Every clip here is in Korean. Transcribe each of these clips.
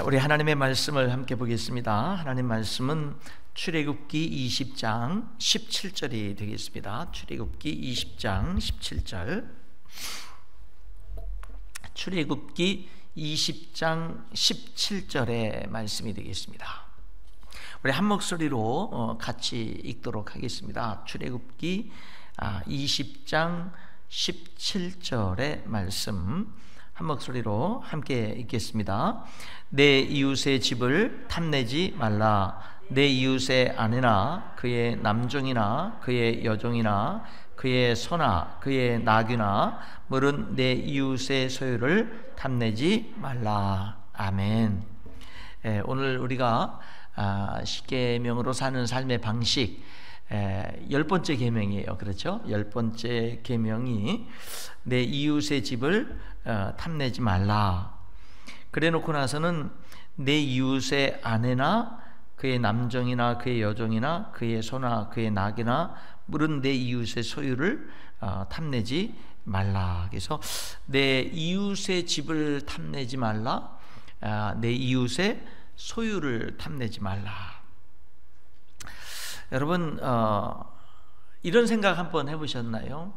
우리 하나님의 말씀을 함께 보겠습니다. 하나님 말씀은 출애굽기 20장 17절이 되겠습니다. 출애굽기 20장 17절. 출애굽기 20장 17절의 말씀이 되겠습니다. 우리 한 목소리로 같이 읽도록 하겠습니다. 출애굽기 20장 17절의 말씀 한 목소리로 함께 읽겠습니다. 내 이웃의 집을 탐내지 말라. 내 이웃의 아내나 그의 남종이나 그의 여종이나 그의 소나 그의 나귀나 물은 내 이웃의 소유를 탐내지 말라. 아멘. 오늘 우리가 십계명으로 사는 삶의 방식 10번째 계명이에요. 그렇죠? 10번째 계명이 내 이웃의 집을 탐내지 말라. 그래 놓고 나서는 내 이웃의 아내나 그의 남종이나 그의 여종이나 그의 소나 그의 낙이나 물은 내 이웃의 소유를 탐내지 말라. 그래서 내 이웃의 집을 탐내지 말라. 내 이웃의 소유를 탐내지 말라. 여러분 이런 생각 한번 해보셨나요?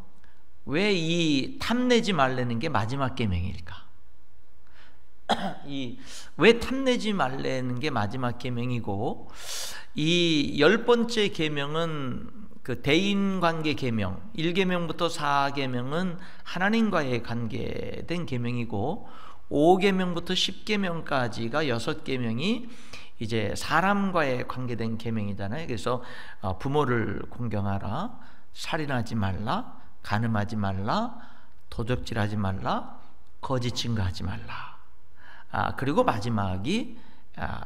왜 이 탐내지 말라는 게 마지막 계명일까? 왜 탐내지 말라는 게 마지막 계명이고 이 10번째 계명은 그 대인관계 계명 1계명부터 4계명은 하나님과의 관계된 계명이고 5계명부터 10계명까지가 6계명이 이제 사람과의 관계된 계명이잖아요. 그래서 부모를 공경하라, 살인하지 말라, 간음하지 말라, 도적질하지 말라, 거짓 증거하지 말라. 그리고 마지막이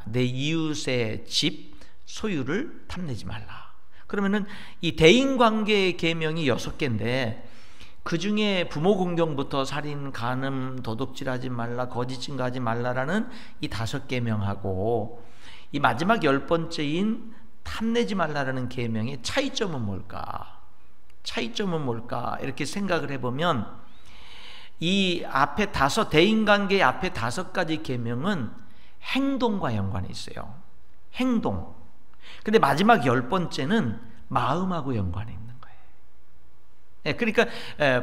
내 이웃의 집 소유를 탐내지 말라. 그러면은 이 대인관계의 계명이 6개인데 그 중에 부모 공경부터 살인, 간음, 도둑질하지 말라, 거짓 증거하지 말라라는 이 5계명하고 이 마지막 10번째인 탐내지 말라라는 계명의 차이점은 뭘까? 차이점은 뭘까? 이렇게 생각을 해보면 이 앞에 대인관계의 앞에 5가지 계명은 행동과 연관이 있어요. 행동. 근데 마지막 10번째는 마음하고 연관이 있는 거예요. 그러니까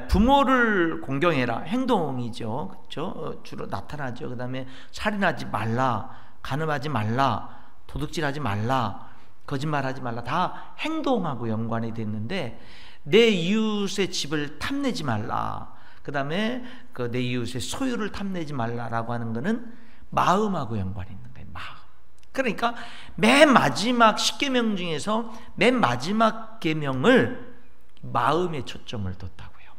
부모를 공경해라. 행동이죠. 그렇죠? 주로 나타나죠. 그 다음에 살인하지 말라, 간음하지 말라, 도둑질하지 말라, 거짓말하지 말라. 다 행동하고 연관이 됐는데 내 이웃의 집을 탐내지 말라. 그 다음에 내 이웃의 소유를 탐내지 말라라고 하는 것은 마음하고 연관이 있는 거예요. 마음. 그러니까 맨 마지막 10계명 중에서 맨 마지막 계명을 마음에 초점을 뒀다고요.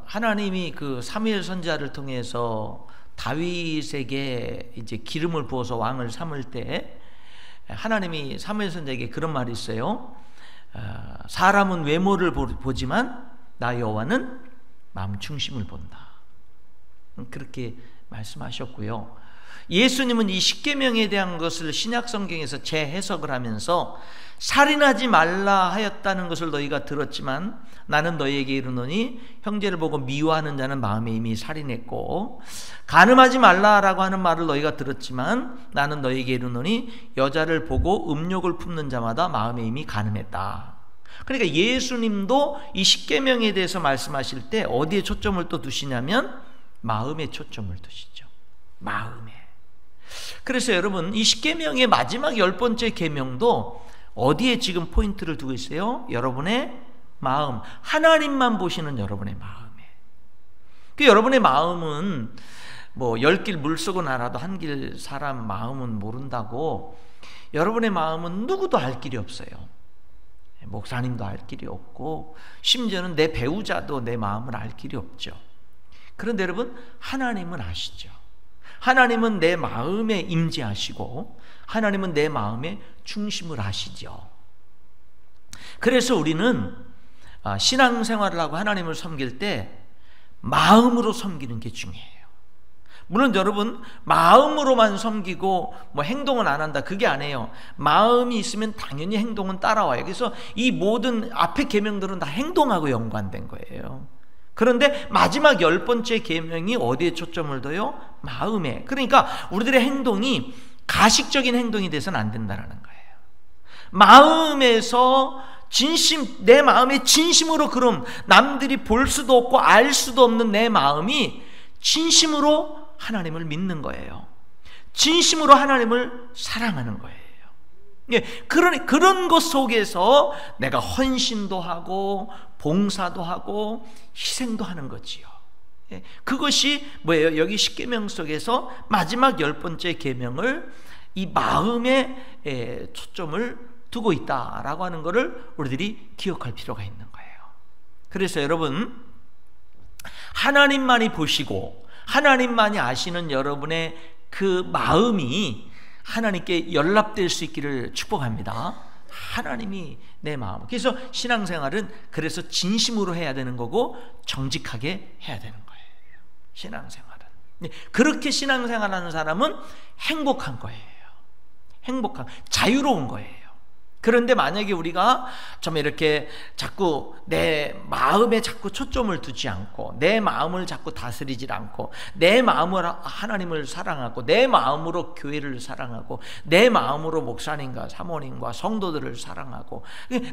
하나님이 그 사무엘 선지자를 통해서 다윗에게 이제 기름을 부어서 왕을 삼을 때 하나님이 사무엘 선지자에게 그런 말이 있어요. 사람은 외모를 보지만 나 여호와는 마음 중심을 본다. 그렇게 말씀하셨고요. 예수님은 이 십계명에 대한 것을 신약 성경에서 재해석을 하면서 살인하지 말라 하였다는 것을 너희가 들었지만 나는 너희에게 이르노니 형제를 보고 미워하는 자는 마음에 이미 살인했고 간음하지 말라라고 하는 말을 너희가 들었지만 나는 너희에게 이르노니 여자를 보고 음욕을 품는 자마다 마음에 이미 간음했다. 그러니까 예수님도 이 십계명에 대해서 말씀하실 때 어디에 초점을 또 두시냐면 마음에 초점을 두시죠. 마음에. 그래서 여러분 이 십계명의 마지막 10번째 계명도 어디에 지금 포인트를 두고 있어요? 여러분의 마음. 하나님만 보시는 여러분의 마음에. 그 여러분의 마음은 뭐 10길 물속은 알아도 한 길 사람 마음은 모른다고 여러분의 마음은 누구도 알 길이 없어요. 목사님도 알 길이 없고 심지어는 내 배우자도 내 마음을 알 길이 없죠. 그런데 여러분 하나님은 아시죠. 하나님은 내 마음에 임재하시고 하나님은 내 마음의 중심을 아시죠. 그래서 우리는 신앙생활을 하고 하나님을 섬길 때 마음으로 섬기는 게 중요해요. 물론 여러분 마음으로만 섬기고 뭐 행동은 안 한다 그게 아니에요. 마음이 있으면 당연히 행동은 따라와요. 그래서 이 모든 앞의 계명들은 다 행동하고 연관된 거예요. 그런데 마지막 10번째 계명이 어디에 초점을 둬요? 마음에. 그러니까 우리들의 행동이 가식적인 행동이 돼서는 안 된다는 거예요. 마음에서 진심, 내 마음의 진심으로, 그럼 남들이 볼 수도 없고 알 수도 없는 내 마음이 진심으로 하나님을 믿는 거예요. 진심으로 하나님을 사랑하는 거예요. 예, 그런 것 속에서 내가 헌신도 하고 봉사도 하고 희생도 하는 거지요. 예, 그것이 뭐예요? 여기 십계명 속에서 마지막 10번째 계명을 이 마음에 초점을 두고 있다라고 하는 것을 우리들이 기억할 필요가 있는 거예요. 그래서 여러분, 하나님만이 보시고 하나님만이 아시는 여러분의 그 마음이 하나님께 연락될 수 있기를 축복합니다. 하나님이 내 마음. 그래서 신앙생활은 그래서 진심으로 해야 되는 거고 정직하게 해야 되는 거예요. 신앙생활은. 그렇게 신앙생활하는 사람은 행복한 거예요. 행복한, 자유로운 거예요. 그런데 만약에 우리가 좀 이렇게 자꾸 내 마음에 자꾸 초점을 두지 않고 내 마음을 자꾸 다스리질 않고 내 마음으로 하나님을 사랑하고 내 마음으로 교회를 사랑하고 내 마음으로 목사님과 사모님과 성도들을 사랑하고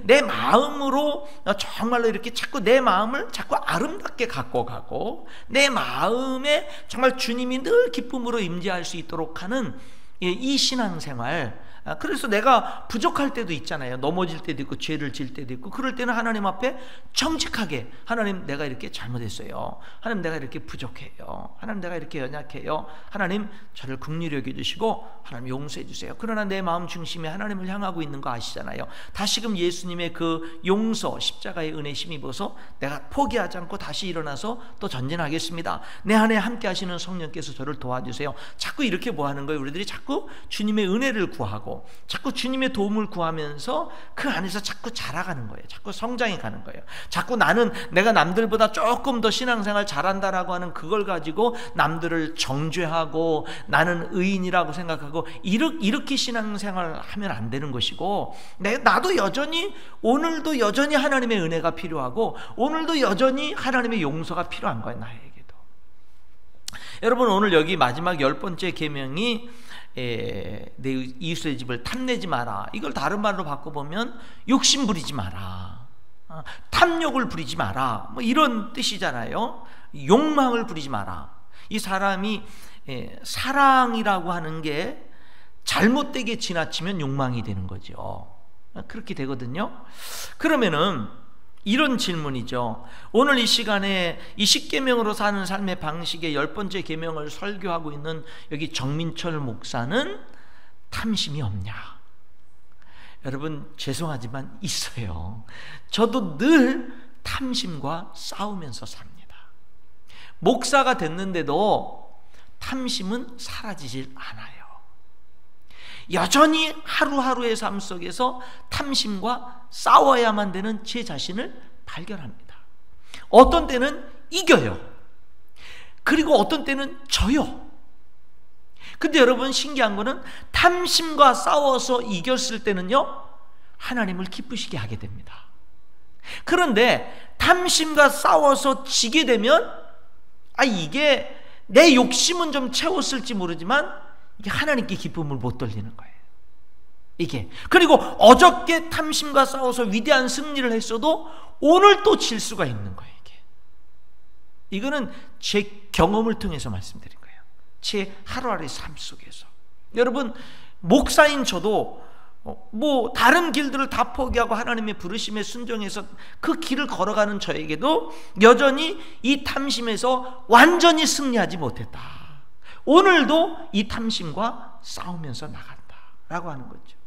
내 마음으로 정말로 이렇게 자꾸 내 마음을 자꾸 아름답게 갖고 가고 내 마음에 정말 주님이 늘 기쁨으로 임재할 수 있도록 하는 이 신앙생활, 그래서 내가 부족할 때도 있잖아요. 넘어질 때도 있고 죄를 질 때도 있고, 그럴 때는 하나님 앞에 정직하게, 하나님 내가 이렇게 잘못했어요, 하나님 내가 이렇게 부족해요, 하나님 내가 이렇게 연약해요, 하나님 저를 긍휼히 여겨주시고 하나님 용서해 주세요. 그러나 내 마음 중심에 하나님을 향하고 있는 거 아시잖아요. 다시금 예수님의 그 용서, 십자가의 은혜 힘입어서 내가 포기하지 않고 다시 일어나서 또 전진하겠습니다. 내 안에 함께 하시는 성령께서 저를 도와주세요. 자꾸 이렇게 뭐 하는 거예요? 우리들이 자꾸 주님의 은혜를 구하고 자꾸 주님의 도움을 구하면서 그 안에서 자꾸 자라가는 거예요. 자꾸 성장해 가는 거예요. 자꾸 나는 내가 남들보다 조금 더 신앙생활 잘한다라고 하는 그걸 가지고 남들을 정죄하고 나는 의인이라고 생각하고 이렇게 신앙생활을 하면 안 되는 것이고, 나도 여전히 오늘도 여전히 하나님의 은혜가 필요하고 오늘도 여전히 하나님의 용서가 필요한 거예요. 나에게도. 여러분, 오늘 여기 마지막 10번째 계명이 내 이웃의 집을 탐내지 마라. 이걸 다른 말로 바꿔보면 욕심 부리지 마라, 탐욕을 부리지 마라, 뭐 이런 뜻이잖아요. 욕망을 부리지 마라. 이 사람이 사랑이라고 하는 게 잘못되게 지나치면 욕망이 되는 거죠. 그렇게 되거든요. 그러면은 이런 질문이죠. 오늘 이 시간에 이 십계명으로 사는 삶의 방식의 10번째 계명을 설교하고 있는 여기 정민철 목사는 탐심이 없냐? 여러분, 죄송하지만 있어요. 저도 늘 탐심과 싸우면서 삽니다. 목사가 됐는데도 탐심은 사라지질 않아요. 여전히 하루하루의 삶 속에서 탐심과 싸워야만 되는 제 자신을 발견합니다. 어떤 때는 이겨요. 그리고 어떤 때는 져요. 근데 여러분, 신기한 거는 탐심과 싸워서 이겼을 때는요, 하나님을 기쁘시게 하게 됩니다. 그런데 탐심과 싸워서 지게 되면 이게 내 욕심은 좀 채웠을지 모르지만 이게 하나님께 기쁨을 못 돌리는 거예요. 이게. 그리고 어저께 탐심과 싸워서 위대한 승리를 했어도 오늘 또 질 수가 있는 거예요. 이거는 제 경험을 통해서 말씀드린 거예요. 제 하루하루의 삶 속에서. 여러분, 목사인 저도 뭐 다른 길들을 다 포기하고 하나님의 부르심에 순종해서 그 길을 걸어가는 저에게도 여전히 이 탐심에서 완전히 승리하지 못했다. 오늘도 이 탐심과 싸우면서 나간다라고 하는 거죠.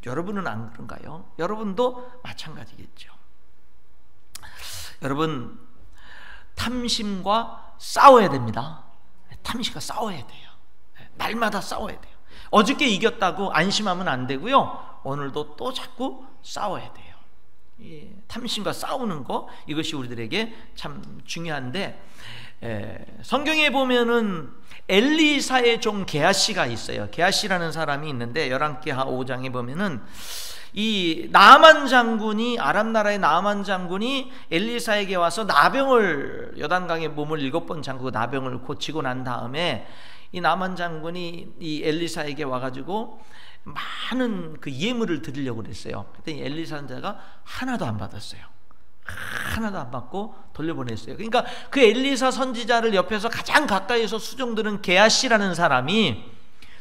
여러분은 안 그런가요? 여러분도 마찬가지겠죠. 여러분, 탐심과 싸워야 됩니다. 탐심과 싸워야 돼요. 날마다 싸워야 돼요. 어저께 이겼다고 안심하면 안 되고요, 오늘도 또 자꾸 싸워야 돼요. 탐심과 싸우는 거, 이것이 우리들에게 참 중요한데, 성경에 보면은 엘리사의 종 게하시가 있어요. 게하시라는 사람이 있는데 열왕기하 5장에 보면은 이 나아만 장군이, 아람 나라의 나아만 장군이 엘리사에게 와서 나병을, 요단강에 몸을 7번 잠그고 나병을 고치고 난 다음에 이 나아만 장군이 이 엘리사에게 와가지고 많은 그 예물을 드리려고 그랬어요. 그랬더니 엘리사 선지자가 하나도 안 받았어요. 하나도 안 받고 돌려보냈어요. 그러니까 그 엘리사 선지자를 옆에서 가장 가까이서 수종드는 게하시라는 사람이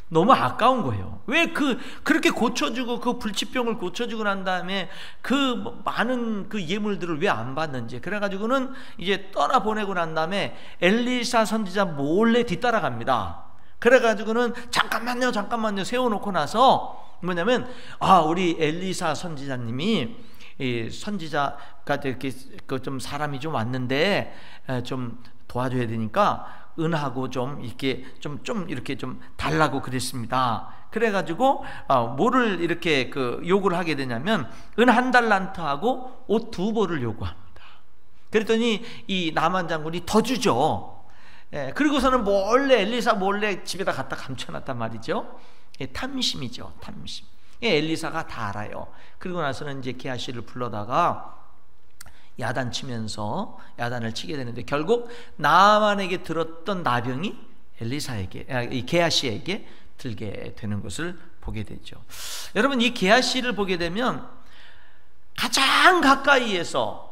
너무 아까운 거예요. 왜 그렇게 고쳐주고 그 불치병을 고쳐주고 난 다음에 그 많은 그 예물들을 왜 안 받는지. 그래가지고는 이제 떠나보내고 난 다음에 엘리사 선지자 몰래 뒤따라갑니다. 그래가지고는 잠깐만요 세워놓고 나서 뭐냐면, 우리 엘리사 선지자님이 이 선지자가 이렇게 좀 사람이 좀 왔는데 좀 도와줘야 되니까 은하고 좀 이렇게 좀 이렇게 좀 달라고 그랬습니다. 그래가지고 뭐를 이렇게 요구를 하게 되냐면 은 1달란트하고 옷 2벌을 요구합니다. 그랬더니 이 나만 장군이 더 주죠. 그리고서는 몰래 엘리사 몰래 집에다 갖다 감춰놨단 말이죠. 탐심이죠, 탐심. 엘리사가 다 알아요. 그리고 나서는 이제 게하시를 불러다가 야단을 치게 되는데, 결국 나아만에게 들었던 나병이 이 게하시에게 들게 되는 것을 보게 되죠. 여러분, 이 게하시를 보게 되면 가장 가까이에서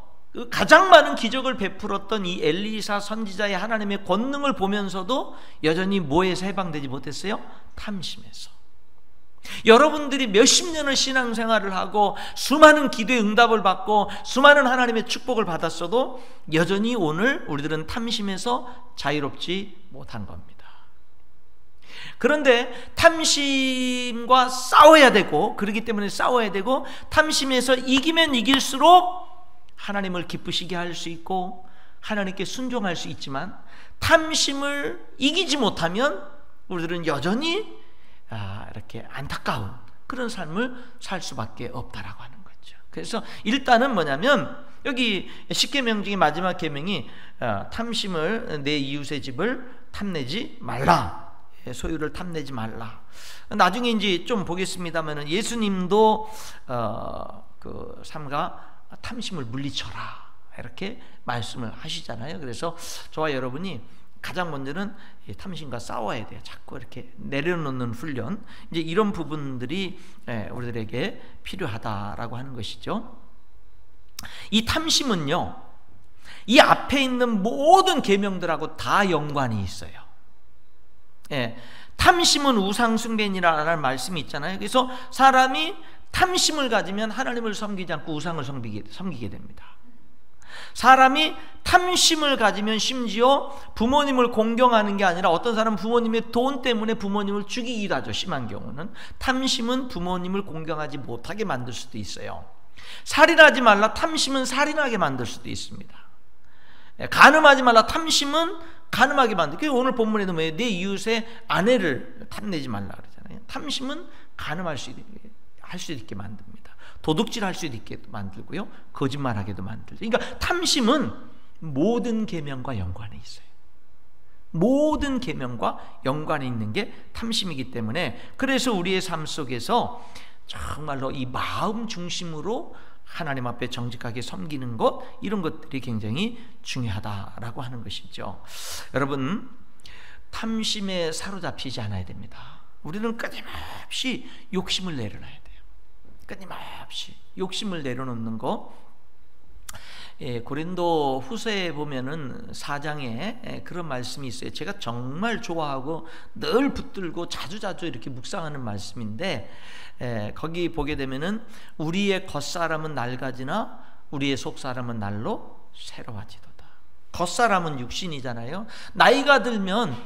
가장 많은 기적을 베풀었던 이 엘리사 선지자의 하나님의 권능을 보면서도 여전히 뭐에서 해방되지 못했어요? 탐심에서. 여러분들이 몇십 년을 신앙생활을 하고 수많은 기도의 응답을 받고 수많은 하나님의 축복을 받았어도 여전히 오늘 우리들은 탐심에서 자유롭지 못한 겁니다. 그런데 탐심과 싸워야 되고, 그렇기 때문에 싸워야 되고, 탐심에서 이기면 이길수록 하나님을 기쁘시게 할 수 있고 하나님께 순종할 수 있지만, 탐심을 이기지 못하면 우리들은 여전히 이렇게 안타까운 그런 삶을 살 수밖에 없다라고 하는 거죠. 그래서 일단은 뭐냐면, 여기 10계명 중에 마지막 계명이 탐심을, 내 이웃의 집을 탐내지 말라, 소유를 탐내지 말라. 나중에 이제 좀 보겠습니다만은 예수님도 삼가 탐심을 물리쳐라 이렇게 말씀을 하시잖아요. 그래서 저와 여러분이 가장 먼저는 탐심과 싸워야 돼요. 자꾸 이렇게 내려놓는 훈련, 이제 이런 부분들이 우리들에게 필요하다라고 하는 것이죠. 이 탐심은요, 이 앞에 있는 모든 계명들하고 다 연관이 있어요. 탐심은 우상숭배니라는 말씀이 있잖아요. 그래서 사람이 탐심을 가지면 하나님을 섬기지 않고 우상을 섬기게 됩니다. 사람이 탐심을 가지면 심지어 부모님을 공경하는 게 아니라, 어떤 사람은 부모님의 돈 때문에 부모님을 죽이기도 하죠. 심한 경우는. 탐심은 부모님을 공경하지 못하게 만들 수도 있어요. 살인하지 말라, 탐심은 살인하게 만들 수도 있습니다. 간음하지 말라, 탐심은 간음하게 만들고, 오늘 본문에도 뭐예요? 내 이웃의 아내를 탐내지 말라 그러잖아요. 탐심은 간음할 수 있게 만듭니다. 도둑질할 수 있게 만들고요, 거짓말하게도 만들죠. 그러니까 탐심은 모든 계명과 연관이 있어요. 모든 계명과 연관이 있는 게 탐심이기 때문에, 그래서 우리의 삶 속에서 정말로 이 마음 중심으로 하나님 앞에 정직하게 섬기는 것, 이런 것들이 굉장히 중요하다라고 하는 것이죠. 여러분, 탐심에 사로잡히지 않아야 됩니다. 우리는 끊임없이 욕심을 내려놔야 돼요. 끊임없이 욕심을 내려놓는 거. 고린도 후서에 보면은 4장에 그런 말씀이 있어요. 제가 정말 좋아하고 늘 붙들고 자주자주 이렇게 묵상하는 말씀인데, 거기 보게 되면은 우리의 겉사람은 낡아지나 우리의 속사람은 날로 새로워지도다. 겉사람은 육신이잖아요. 나이가 들면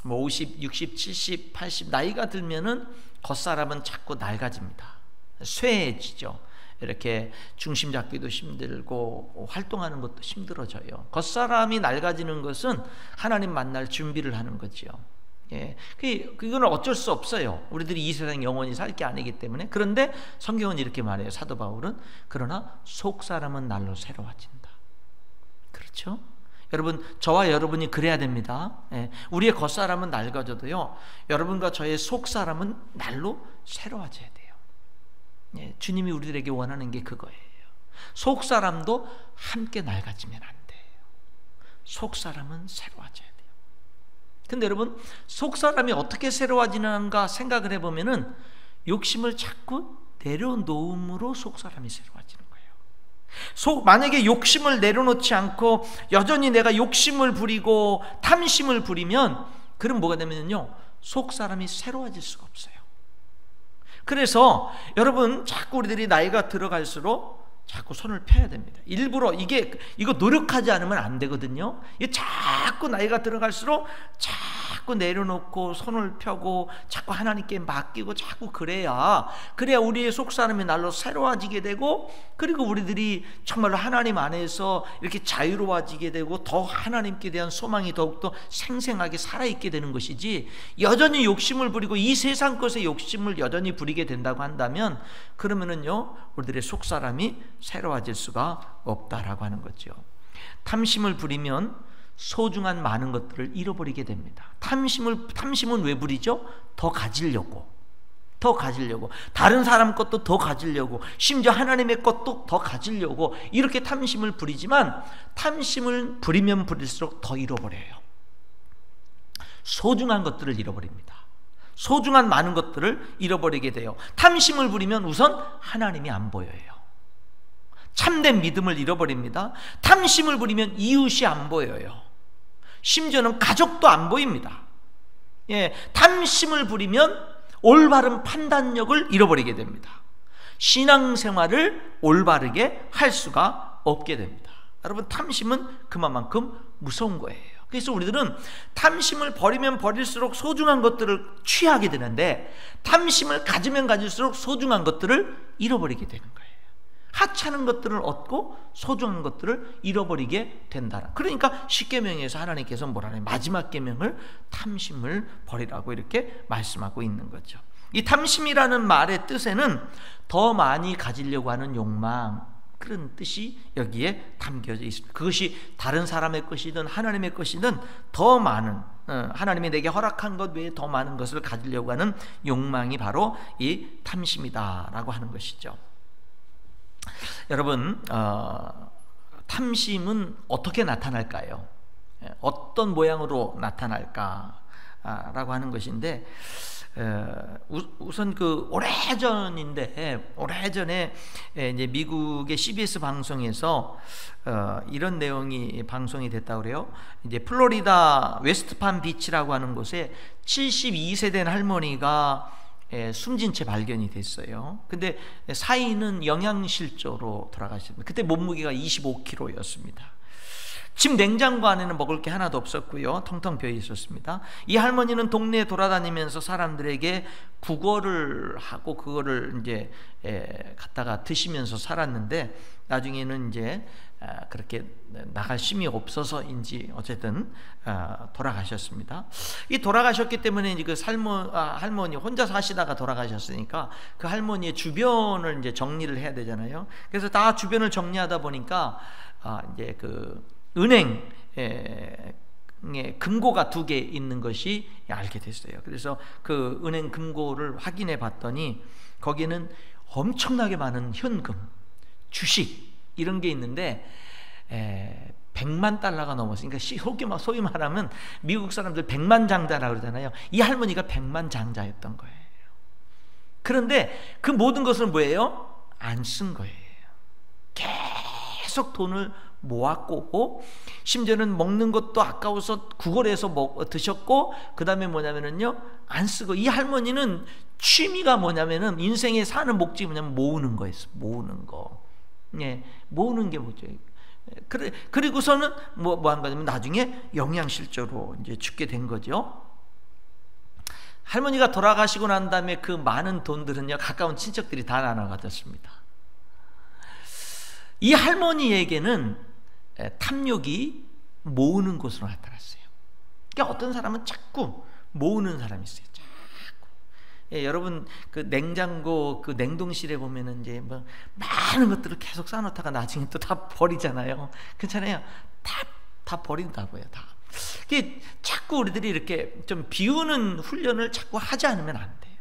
50, 60, 70, 80 나이가 들면은 겉사람은 자꾸 낡아집니다. 쇠해지죠. 이렇게 중심 잡기도 힘들고 활동하는 것도 힘들어져요. 겉사람이 낡아지는 것은 하나님 만날 준비를 하는 거죠. 그거는 어쩔 수 없어요. 우리들이 이 세상 영원히 살 게 아니기 때문에. 그런데 성경은 이렇게 말해요. 사도 바울은, 그러나 속사람은 날로 새로워진다. 그렇죠? 여러분, 저와 여러분이 그래야 됩니다. 우리의 겉사람은 낡아져도요, 여러분과 저의 속사람은 날로 새로워져야 돼요. 예, 주님이 우리들에게 원하는 게 그거예요. 속 사람도 함께 낡아지면 안 돼요. 속 사람은 새로워져야 돼요. 근데 여러분, 속 사람이 어떻게 새로워지는가 생각을 해보면은 욕심을 자꾸 내려놓음으로 속 사람이 새로워지는 거예요. 만약에 욕심을 내려놓지 않고 여전히 내가 욕심을 부리고 탐심을 부리면, 그럼 뭐가 되면요, 속 사람이 새로워질 수가 없어요. 그래서 여러분, 자꾸 우리들이 나이가 들어갈수록 자꾸 손을 펴야 됩니다. 일부러 이거 노력하지 않으면 안 되거든요. 이게 자꾸 나이가 들어갈수록 자꾸 내려놓고 손을 펴고 자꾸 하나님께 맡기고 자꾸 그래야 우리의 속사람이 날로 새로워지게 되고, 그리고 우리들이 정말로 하나님 안에서 이렇게 자유로워지게 되고 더 하나님께 대한 소망이 더욱더 생생하게 살아있게 되는 것이지, 여전히 욕심을 부리고 이 세상 것에 욕심을 여전히 부리게 된다고 한다면, 그러면은요, 우리들의 속사람이 새로워질 수가 없다라고 하는 거죠. 탐심을 부리면 소중한 많은 것들을 잃어버리게 됩니다. 탐심은 왜 부리죠? 더 가지려고, 다른 사람 것도 더 가지려고, 심지어 하나님의 것도 더 가지려고, 이렇게 탐심을 부리지만, 탐심을 부리면 부릴수록 더 잃어버려요. 소중한 것들을 잃어버립니다. 소중한 많은 것들을 잃어버리게 돼요. 탐심을 부리면 우선 하나님이 안 보여요. 참된 믿음을 잃어버립니다. 탐심을 부리면 이웃이 안 보여요. 심지어는 가족도 안 보입니다. 예, 탐심을 부리면 올바른 판단력을 잃어버리게 됩니다. 신앙생활을 올바르게 할 수가 없게 됩니다. 여러분, 탐심은 그만큼 무서운 거예요. 그래서 우리들은 탐심을 버리면 버릴수록 소중한 것들을 취하게 되는데, 탐심을 가지면 가질수록 소중한 것들을 잃어버리게 되는 거예요. 하찮은 것들을 얻고 소중한 것들을 잃어버리게 된다. 그러니까 십계명에서 하나님께서 뭐라는, 마지막 계명을 탐심을 버리라고 이렇게 말씀하고 있는 거죠. 이 탐심이라는 말의 뜻에는 더 많이 가지려고 하는 욕망, 그런 뜻이 여기에 담겨져 있습니다. 그것이 다른 사람의 것이든 하나님의 것이든 더 많은, 하나님이 내게 허락한 것 외에 더 많은 것을 가지려고 하는 욕망이 바로 이 탐심이다라고 하는 것이죠. 여러분, 탐심은 어떻게 나타날까요? 어떤 모양으로 나타날까라고 하는 것인데, 우선 오래전에 이제 미국의 CBS 방송에서 이런 내용이 방송이 됐다고 그래요. 이제 플로리다 웨스트팜 비치라고 하는 곳에 72세 된 할머니가 숨진 채 발견이 됐어요. 근데 사인은 영양실조로 돌아가셨습니다. 그때 몸무게가 25kg였습니다. 집 냉장고 안에는 먹을 게 하나도 없었고요, 텅텅 비어 있었습니다. 이 할머니는 동네에 돌아다니면서 사람들에게 구걸을 하고 그거를 이제 갖다가 드시면서 살았는데, 나중에는 이제 그렇게 나갈 힘이 없어서인지 어쨌든 돌아가셨습니다. 이 돌아가셨기 때문에 이제 그 할머니 혼자 사시다가 돌아가셨으니까 그 할머니의 주변을 이제 정리를 해야 되잖아요. 그래서 다 주변을 정리하다 보니까 이제 그 은행에 금고가 2개 있는 것이 알게 됐어요. 그래서 그 은행 금고를 확인해 봤더니 거기는 엄청나게 많은 현금, 주식 이런 게 있는데 100만 달러가 넘었으니까 소위 말하면 미국 사람들 100만 장자라고 그러잖아요. 이 할머니가 100만 장자였던 거예요. 그런데 그 모든 것을 뭐예요? 안 쓴 거예요. 계속 돈을 모았고, 심지어는 먹는 것도 아까워서 구걸해서 드셨고, 그 다음에 뭐냐면은요, 안 쓰고, 이 할머니는 취미가 뭐냐면은 인생에 사는 목적이 뭐냐면 모으는 거였어. 모으는 거. 예, 모으는 게 뭐죠? 그리고서는 뭐 한 거냐면 나중에 영양실조로 이제 죽게 된 거죠. 할머니가 돌아가시고 난 다음에 그 많은 돈들은요, 가까운 친척들이 다 나눠 가졌습니다. 이 할머니에게는 탐욕이 모으는 것으로 나타났어요. 그러니까 어떤 사람은 자꾸 모으는 사람이 있어요. 자꾸. 여러분 그 냉장고 그 냉동실에 보면은 이제 뭐 많은 것들을 계속 쌓아놓다가 나중에 또 다 버리잖아요. 그렇잖아요. 다 버린다고요. 다. 이게 자꾸 우리들이 이렇게 좀 비우는 훈련을 자꾸 하지 않으면 안 돼요.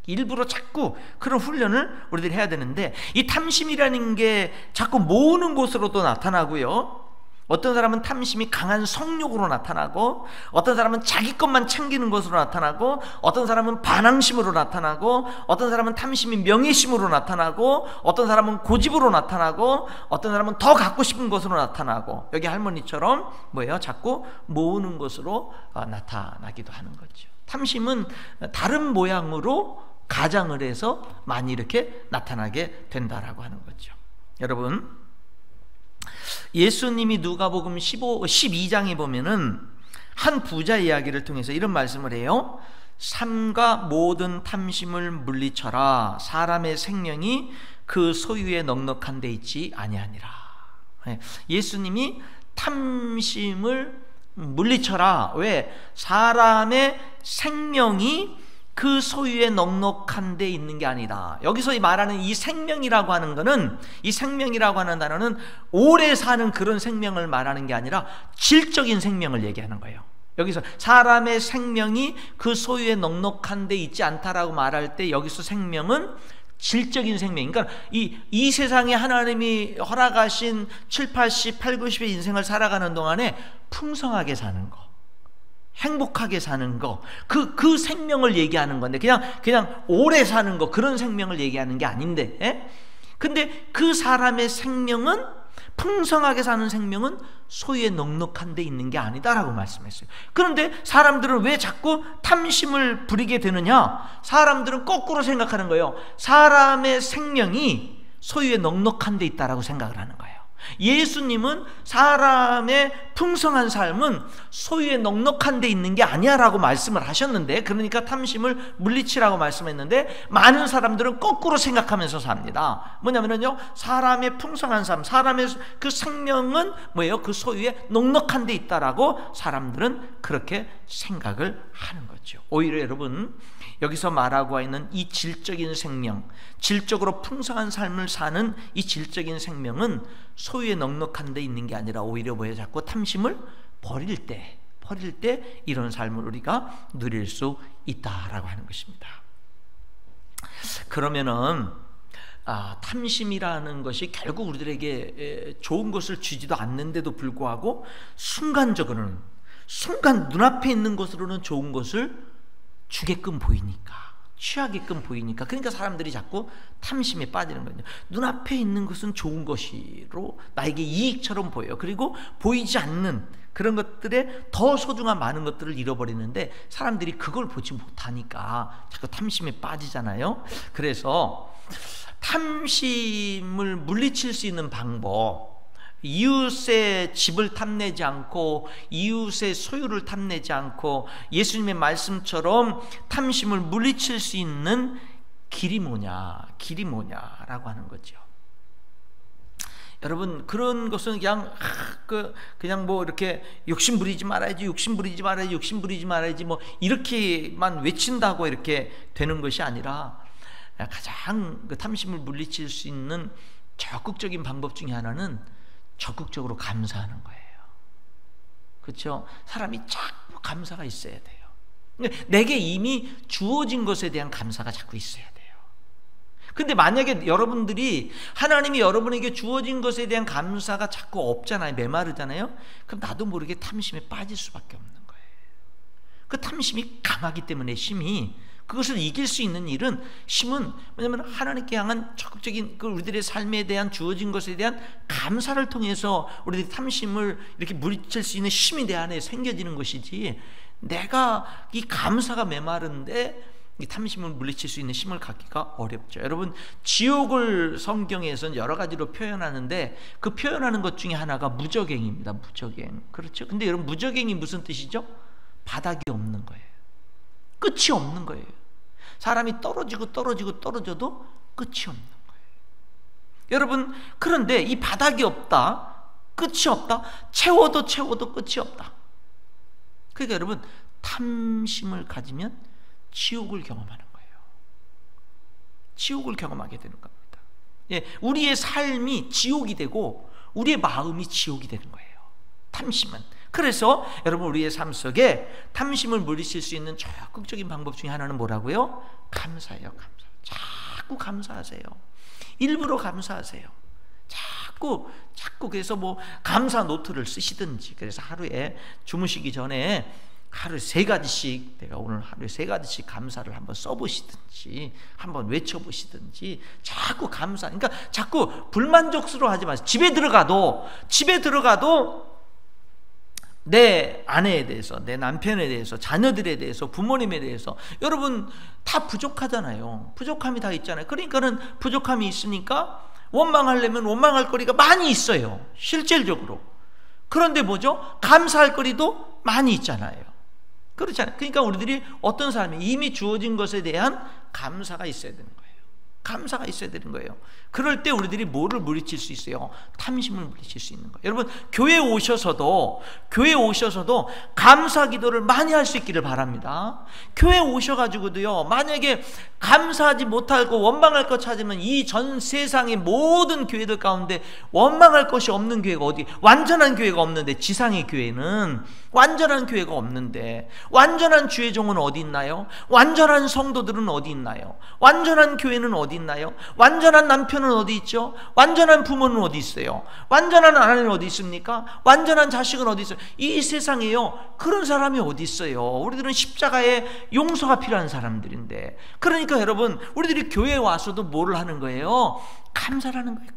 일부러 자꾸 그런 훈련을 우리들이 해야 되는데, 이 탐심이라는 게 자꾸 모으는 것으로도 나타나고요, 어떤 사람은 탐심이 강한 성욕으로 나타나고, 어떤 사람은 자기 것만 챙기는 것으로 나타나고, 어떤 사람은 반항심으로 나타나고, 어떤 사람은 탐심이 명예심으로 나타나고, 어떤 사람은 고집으로 나타나고, 어떤 사람은 더 갖고 싶은 것으로 나타나고, 여기 할머니처럼 뭐예요? 자꾸 모으는 것으로 나타나기도 하는 거죠. 탐심은 다른 모양으로 가장을 해서 많이 이렇게 나타나게 된다라고 하는 거죠. 여러분, 예수님이 누가복음 12장에 보면은 한 부자 이야기를 통해서 이런 말씀을 해요. 삶과 모든 탐심을 물리쳐라. 사람의 생명이 그 소유에 넉넉한 데 있지 아니하니라. 예수님이 탐심을 물리쳐라. 왜? 사람의 생명이 그 소유에 넉넉한 데 있는 게 아니다. 여기서 말하는 이 생명이라고 하는 거는, 이 생명이라고 하는 단어는 오래 사는 그런 생명을 말하는 게 아니라 질적인 생명을 얘기하는 거예요. 여기서 사람의 생명이 그 소유에 넉넉한 데 있지 않다라고 말할 때, 여기서 생명은 질적인 생명, 그러니까 이 세상에 하나님이 허락하신 7, 80, 8, 90의 인생을 살아가는 동안에 풍성하게 사는 거, 행복하게 사는 거, 그 생명을 얘기하는 건데, 그냥 오래 사는 거, 그런 생명을 얘기하는 게 아닌데, 근데 그 사람의 생명은, 풍성하게 사는 생명은 소유에 넉넉한 데 있는 게 아니다라고 말씀했어요. 그런데 사람들은 왜 자꾸 탐심을 부리게 되느냐? 사람들은 거꾸로 생각하는 거예요. 사람의 생명이 소유에 넉넉한 데 있다라고 생각을 하는 거예요. 예수님은 사람의 풍성한 삶은 소유에 넉넉한 데 있는 게 아니야 라고 말씀을 하셨는데, 그러니까 탐심을 물리치라고 말씀했는데, 많은 사람들은 거꾸로 생각하면서 삽니다. 뭐냐면요, 사람의 풍성한 삶, 사람의 그 생명은 뭐예요? 그 소유에 넉넉한 데 있다라고 사람들은 그렇게 생각을 하는 거죠. 오히려 여러분, 여기서 말하고 있는 이 질적인 생명, 질적으로 풍성한 삶을 사는 이 질적인 생명은 소유에 넉넉한 데 있는 게 아니라 오히려 뭐예요? 자꾸 탐심을 버릴 때 이런 삶을 우리가 누릴 수 있다라고 하는 것입니다. 그러면은 탐심이라는 것이 결국 우리들에게 좋은 것을 주지도 않는데도 불구하고 순간 눈앞에 있는 것으로는 좋은 것을 주게끔 보이니까, 취하게끔 보이니까, 그러니까 사람들이 자꾸 탐심에 빠지는 거예요. 눈앞에 있는 것은 좋은 것이로 나에게 이익처럼 보여요. 그리고 보이지 않는 그런 것들에 더 소중한 많은 것들을 잃어버리는데, 사람들이 그걸 보지 못하니까 자꾸 탐심에 빠지잖아요. 그래서 탐심을 물리칠 수 있는 방법, 이웃의 집을 탐내지 않고, 이웃의 소유를 탐내지 않고, 예수님의 말씀처럼 탐심을 물리칠 수 있는 길이 뭐냐라고 하는 거죠. 여러분, 그런 것은 그냥 뭐 이렇게 욕심 부리지 말아야지 뭐 이렇게만 외친다고 이렇게 되는 것이 아니라, 가장 그 탐심을 물리칠 수 있는 적극적인 방법 중에 하나는 적극적으로 감사하는 거예요. 그렇죠? 사람이 자꾸 감사가 있어야 돼요. 내게 이미 주어진 것에 대한 감사가 자꾸 있어야 돼요. 근데 만약에 여러분들이, 하나님이 여러분에게 주어진 것에 대한 감사가 자꾸 없잖아요, 메마르잖아요. 그럼 나도 모르게 탐심에 빠질 수밖에 없는 거예요. 그 탐심이 강하기 때문에, 그것을 이길 수 있는 일은, 힘은 뭐냐면 하나님께 향한 적극적인 우리들의 삶에 대한 주어진 것에 대한 감사를 통해서 우리들이 탐심을 이렇게 물리칠 수 있는 힘이 내 안에 생겨지는 것이지, 내가 이 감사가 메마른데 이 탐심을 물리칠 수 있는 힘을 갖기가 어렵죠. 여러분, 지옥을 성경에서는 여러 가지로 표현하는데, 그 표현하는 것 중에 하나가 무저갱입니다. 무저갱. 그렇죠? 근데 여러분, 무저갱이 무슨 뜻이죠? 바닥이 없는 거예요. 끝이 없는 거예요. 사람이 떨어져도 끝이 없는 거예요. 여러분, 그런데 이 바닥이 없다, 끝이 없다, 채워도 끝이 없다. 그러니까 여러분, 탐심을 가지면 지옥을 경험하는 거예요. 지옥을 경험하게 되는 겁니다. 우리의 삶이 지옥이 되고 우리의 마음이 지옥이 되는 거예요. 탐심은. 그래서 여러분 우리의 삶 속에 탐심을 물리칠 수 있는 적극적인 방법 중에 하나는 뭐라고요? 감사예요. 감사. 자꾸 감사하세요. 일부러 감사하세요. 자꾸 그래서 뭐 감사 노트를 쓰시든지, 그래서 하루에 주무시기 전에 하루에 3가지씩, 내가 오늘 하루에 3가지씩 감사를 한번 써보시든지, 한번 외쳐보시든지, 자꾸 감사. 그러니까 자꾸 불만족스러워하지 마세요. 집에 들어가도 내 아내에 대해서, 내 남편에 대해서, 자녀들에 대해서, 부모님에 대해서, 여러분 다 부족하잖아요. 부족함이 다 있잖아요. 그러니까는 부족함이 있으니까 원망하려면 원망할 거리가 많이 있어요, 실질적으로. 그런데 뭐죠? 감사할 거리도 많이 있잖아요. 그렇잖아요. 그러니까 우리들이 어떤 삶이 이미 주어진 것에 대한 감사가 있어야 되는 거예요. 감사가 있어야 되는 거예요. 그럴 때 우리들이 뭐를 물리칠 수 있어요? 탐심을 물리칠 수 있는 거예요. 여러분 교회에 오셔서도 감사 기도를 많이 할 수 있기를 바랍니다. 교회에 오셔가지고도요, 만약에 감사하지 못하고 원망할 것 찾으면 이 전 세상의 모든 교회들 가운데 원망할 것이 없는 교회가 어디, 완전한 교회가 없는데, 지상의 교회는 완전한 교회가 없는데, 완전한 주의 종은 어디 있나요? 완전한 성도들은 어디 있나요? 완전한 교회는 어디 있나요? 완전한 남편은 어디 있죠? 완전한 부모는 어디 있어요? 완전한 아내는 어디 있습니까? 완전한 자식은 어디 있어요? 이 세상에요, 그런 사람이 어디 있어요? 우리들은 십자가의 용서가 필요한 사람들인데. 그러니까 여러분 우리들이 교회에 와서도 뭐를 하는 거예요? 감사라는 거예요.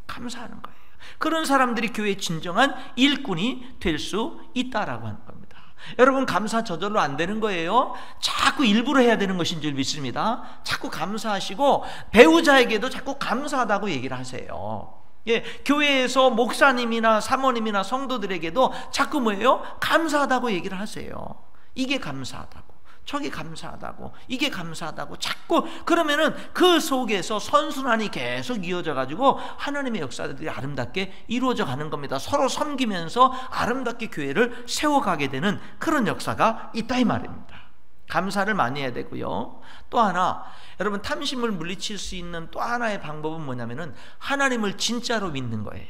감사하는 거예요. 그런 사람들이 교회의 진정한 일꾼이 될 수 있다라고 하는 겁니다. 여러분 감사 저절로 안 되는 거예요. 자꾸 일부러 해야 되는 것인 줄 믿습니다. 자꾸 감사하시고, 배우자에게도 자꾸 감사하다고 얘기를 하세요. 예, 교회에서 목사님이나 사모님이나 성도들에게도 자꾸 뭐예요? 감사하다고 얘기를 하세요. 이게 감사하다고, 저게 감사하다고, 이게 감사하다고 자꾸. 그러면은 그 속에서 선순환이 계속 이어져 가지고 하나님의 역사들이 아름답게 이루어져 가는 겁니다. 서로 섬기면서 아름답게 교회를 세워가게 되는 그런 역사가 있다 이 말입니다. 감사를 많이 해야 되고요. 또 하나, 여러분 탐심을 물리칠 수 있는 또 하나의 방법은 뭐냐면은 하나님을 진짜로 믿는 거예요.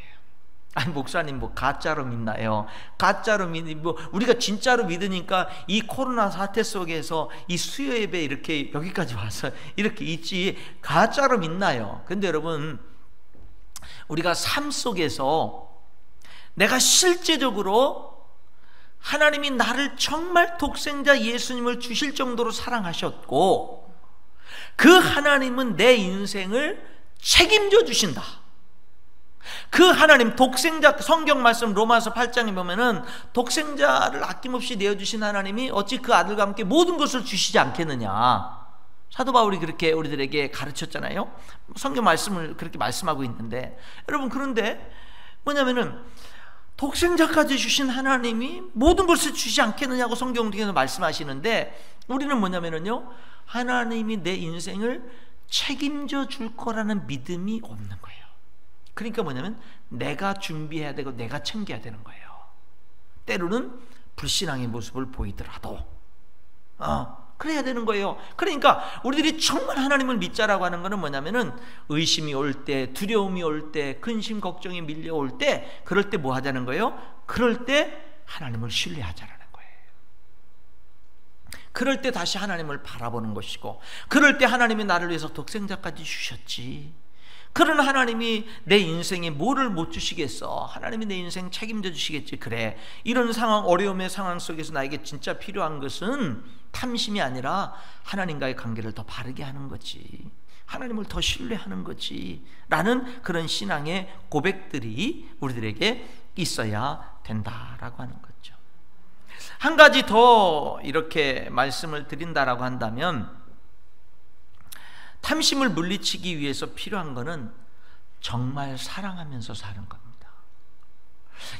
아니 목사님 뭐 가짜로 믿나요? 가짜로 뭐 우리가 진짜로 믿으니까 이 코로나 사태 속에서 이 수요 예배 이렇게 여기까지 와서 이렇게 있지, 가짜로 믿나요? 근데 여러분 우리가 삶 속에서 내가 실제적으로 하나님이 나를 정말 독생자 예수님을 주실 정도로 사랑하셨고, 그 하나님은 내 인생을 책임져 주신다. 그 하나님, 독생자, 성경 말씀 로마서 8장에 보면은 독생자를 아낌없이 내어주신 하나님이 어찌 그 아들과 함께 모든 것을 주시지 않겠느냐, 사도 바울이 그렇게 우리들에게 가르쳤잖아요. 성경 말씀을 그렇게 말씀하고 있는데, 여러분 그런데 뭐냐면은 독생자까지 주신 하나님이 모든 것을 주시지 않겠느냐고 성경에서 말씀하시는데, 우리는 뭐냐면은요, 하나님이 내 인생을 책임져 줄 거라는 믿음이 없는 거예요. 그러니까 뭐냐면 내가 준비해야 되고 내가 챙겨야 되는 거예요. 때로는 불신앙의 모습을 보이더라도 그래야 되는 거예요. 그러니까 우리들이 정말 하나님을 믿자라고 하는 것은 뭐냐면은 의심이 올 때, 두려움이 올 때, 근심 걱정이 밀려올 때, 그럴 때 뭐 하자는 거예요? 그럴 때 하나님을 신뢰하자라는 거예요. 그럴 때 다시 하나님을 바라보는 것이고, 그럴 때 하나님이 나를 위해서 독생자까지 주셨지, 그런 하나님이 내 인생에 뭐를 못 주시겠어? 하나님이 내 인생 책임져 주시겠지. 그래, 이런 상황, 어려움의 상황 속에서 나에게 진짜 필요한 것은 탐심이 아니라 하나님과의 관계를 더 바르게 하는 거지, 하나님을 더 신뢰하는 거지 라는 그런 신앙의 고백들이 우리들에게 있어야 된다라고 하는 거죠. 한 가지 더 이렇게 말씀을 드린다라고 한다면, 탐심을 물리치기 위해서 필요한 것은 정말 사랑하면서 사는 겁니다.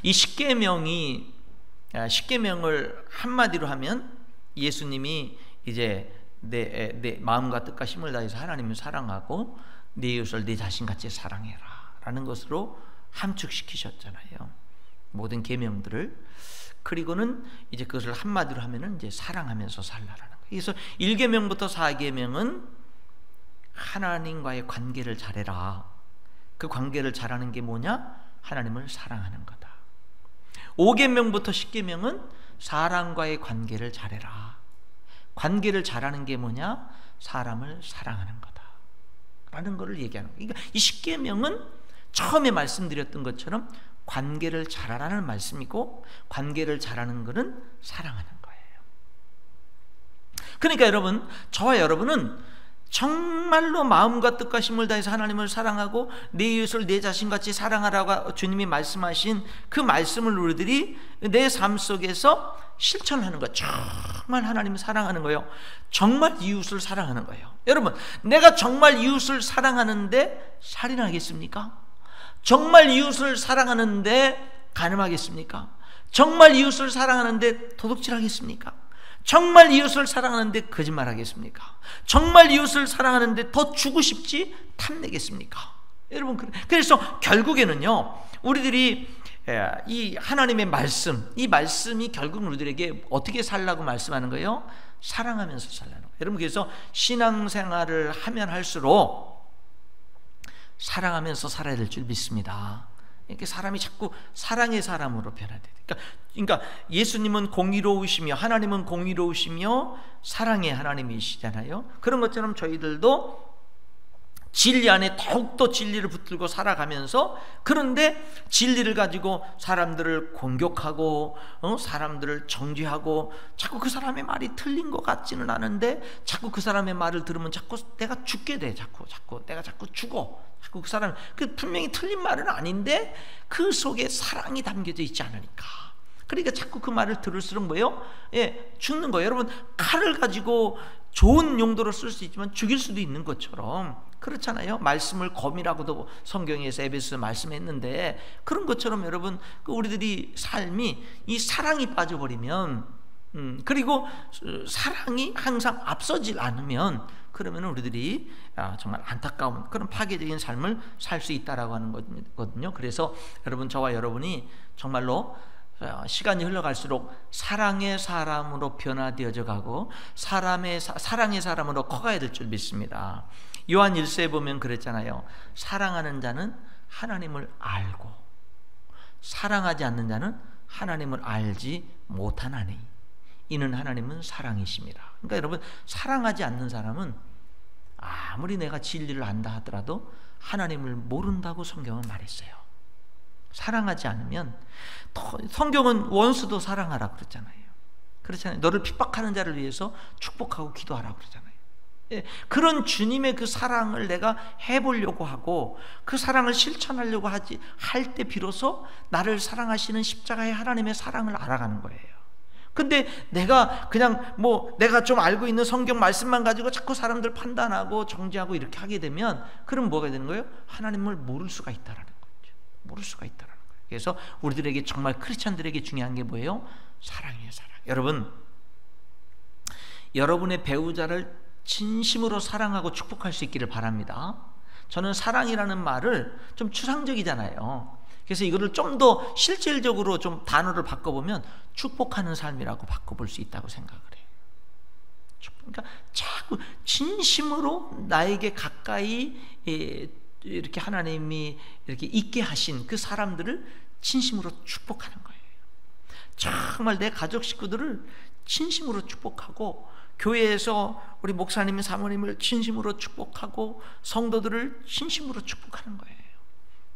이 십계명을 한마디로 하면 예수님이 이제 내 마음과 뜻과 힘을 다해서 하나님을 사랑하고 내 이웃을 내 자신같이 사랑해라 라는 것으로 함축시키셨잖아요, 모든 계명들을. 그리고는 이제 그것을 한마디로 하면은 이제 사랑하면서 살라라는 거예요. 그래서 1계명부터 4계명은 하나님과의 관계를 잘해라. 그 관계를 잘하는 게 뭐냐? 하나님을 사랑하는 거다. 5계명부터 10계명은 사람과의 관계를 잘해라. 관계를 잘하는 게 뭐냐? 사람을 사랑하는 거다 라는 것을 얘기하는 거예요. 그러니까 이 10계명은 처음에 말씀드렸던 것처럼 관계를 잘하라는 말씀이고, 관계를 잘하는 것은 사랑하는 거예요. 그러니까 여러분, 저와 여러분은 정말로 마음과 뜻과 힘을 다해서 하나님을 사랑하고 내 이웃을 내 자신같이 사랑하라고 주님이 말씀하신 그 말씀을 우리들이 내 삶 속에서 실천하는 거예요. 정말 하나님을 사랑하는 거예요. 정말 이웃을 사랑하는 거예요. 여러분, 내가 정말 이웃을 사랑하는데 살인하겠습니까? 정말 이웃을 사랑하는데 간음하겠습니까? 정말 이웃을 사랑하는데 도둑질하겠습니까? 정말 이웃을 사랑하는데 거짓말하겠습니까? 정말 이웃을 사랑하는데 더 주고 싶지 탐내겠습니까? 여러분, 그래서 결국에는요, 우리들이 이 하나님의 말씀, 이 말씀이 결국 우리들에게 어떻게 살라고 말씀하는 거예요? 사랑하면서 살라는 거예요. 여러분, 그래서 신앙생활을 하면 할수록 사랑하면서 살아야 될 줄 믿습니다. 이렇게 사람이 자꾸 사랑의 사람으로 변화돼요. 그러니까 예수님은 공의로우시며 하나님은 공의로우시며 사랑의 하나님이시잖아요. 그런 것처럼 저희들도 진리 안에 더욱더 진리를 붙들고 살아가면서, 그런데 진리를 가지고 사람들을 공격하고 사람들을 정죄하고 자꾸 그 사람의 말이 틀린 것 같지는 않은데 자꾸 그 사람의 말을 들으면 자꾸 내가 죽게 돼. 자꾸 내가 자꾸 죽어. 자꾸 그 사람, 그 분명히 틀린 말은 아닌데 그 속에 사랑이 담겨져 있지 않으니까, 그러니까 자꾸 그 말을 들을수록 뭐예요? 죽는 거예요. 여러분, 칼을 가지고 좋은 용도로 쓸 수 있지만 죽일 수도 있는 것처럼 그렇잖아요. 말씀을 검이라고도 성경에서 에베소서 말씀했는데, 그런 것처럼 여러분, 우리들이 삶이 이 사랑이 빠져버리면, 그리고 사랑이 항상 앞서질 않으면, 그러면 우리들이 정말 안타까운 그런 파괴적인 삶을 살 수 있다라고 하는 거거든요. 그래서 여러분, 저와 여러분이 정말로 시간이 흘러갈수록 사랑의 사람으로 변화되어져 가고 사랑의 사람으로 커가야 될 줄 믿습니다. 요한 1서에 보면 그랬잖아요. 사랑하는 자는 하나님을 알고 사랑하지 않는 자는 하나님을 알지 못하나니 이는 하나님은 사랑이십니다. 그러니까 여러분, 사랑하지 않는 사람은 아무리 내가 진리를 안다 하더라도 하나님을 모른다고 성경은 말했어요. 사랑하지 않으면, 성경은 원수도 사랑하라 그랬잖아요. 그렇잖아요. 너를 핍박하는 자를 위해서 축복하고 기도하라 그러잖아요. 그런 주님의 그 사랑을 내가 해보려고 하고 그 사랑을 실천하려고 할 때 비로소 나를 사랑하시는 십자가의 하나님의 사랑을 알아가는 거예요. 근데 내가 그냥 내가 좀 알고 있는 성경 말씀만 가지고 자꾸 사람들 판단하고 정죄하고 이렇게 하게 되면, 그럼 뭐가 되는 거예요? 하나님을 모를 수가 있다라는 거죠. 모를 수가 있다라는 거예요. 그래서 우리들에게, 정말 크리스천들에게 중요한 게 뭐예요? 사랑이에요, 사랑. 여러분, 여러분의 배우자를 진심으로 사랑하고 축복할 수 있기를 바랍니다. 저는 사랑이라는 말을 좀 추상적이잖아요. 그래서 이거를 좀 더 실질적으로 좀 단어를 바꿔보면 축복하는 삶이라고 바꿔볼 수 있다고 생각을 해요. 그러니까 자꾸 진심으로 나에게 가까이 이렇게 하나님이 이렇게 있게 하신 그 사람들을 진심으로 축복하는 거예요. 정말 내 가족 식구들을 진심으로 축복하고, 교회에서 우리 목사님, 사모님을 진심으로 축복하고, 성도들을 진심으로 축복하는 거예요.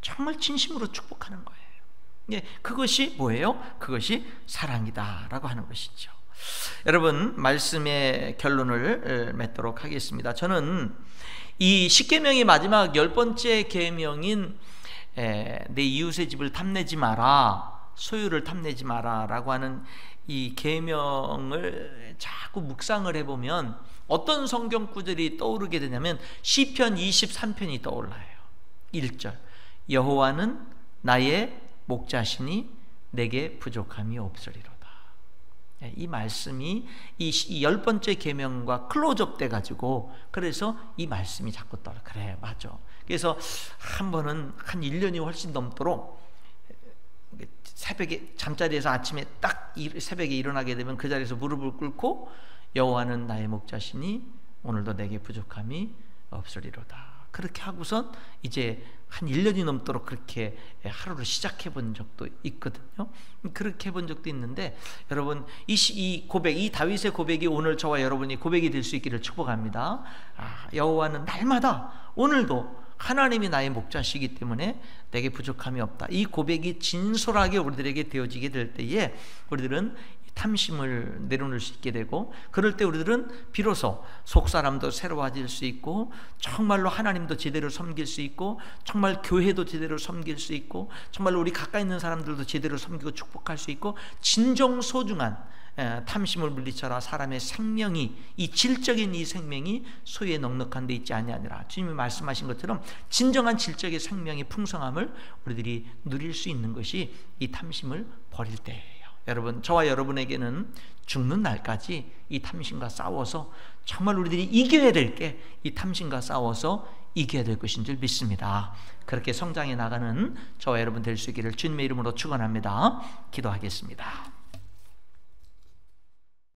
정말 진심으로 축복하는 거예요. 그것이 뭐예요? 그것이 사랑이다라고 하는 것이죠. 여러분, 말씀의 결론을 맺도록 하겠습니다. 저는 이 10계명의 마지막 10번째 계명인 내 이웃의 집을 탐내지 마라, 소유를 탐내지 마라 라고 하는 이 계명을 자꾸 묵상을 해보면 어떤 성경 구절이 떠오르게 되냐면 시편 23편이 떠올라요. 1절, 여호와는 나의 목자시니 내게 부족함이 없으리로다. 이 말씀이 이 10번째 계명과 클로즈업 돼가지고, 그래서 이 말씀이 자꾸 떠올라. 그래, 맞아. 그래서 한 번은 한 1년이 훨씬 넘도록 새벽에 잠자리에서 아침에 딱 새벽에 일어나게 되면 그 자리에서 무릎을 꿇고 여호와는 나의 목자시니 오늘도 내게 부족함이 없으리로다. 그렇게 하고선 이제 한 1년이 넘도록 그렇게 하루를 시작해 본 적도 있거든요. 그렇게 해 본 적도 있는데, 여러분 이 고백, 이 다윗의 고백이 오늘 저와 여러분이 고백이 될 수 있기를 축복합니다. 여호와는 날마다, 오늘도 하나님이 나의 목자시기 때문에 내게 부족함이 없다. 이 고백이 진솔하게 우리들에게 되어지게 될 때에 우리들은 탐심을 내려놓을 수 있게 되고, 그럴 때 우리들은 비로소 속사람도 새로워질 수 있고, 정말로 하나님도 제대로 섬길 수 있고, 정말 교회도 제대로 섬길 수 있고, 정말로 우리 가까이 있는 사람들도 제대로 섬기고 축복할 수 있고, 진정 소중한 탐심을 물리쳐라 사람의 생명이, 이 질적인 이 생명이 소유에 넉넉한 데 있지 아니하니라. 주님이 말씀하신 것처럼 진정한 질적인 생명의 풍성함을 우리들이 누릴 수 있는 것이 이 탐심을 버릴 때예요. 여러분, 저와 여러분에게는 죽는 날까지 이 탐심과 싸워서 정말 우리들이 이겨야 될 게 이 탐심과 싸워서 이겨야 될 것인 줄 믿습니다. 그렇게 성장해 나가는 저와 여러분 될 수 있기를 주님의 이름으로 축원합니다. 기도하겠습니다.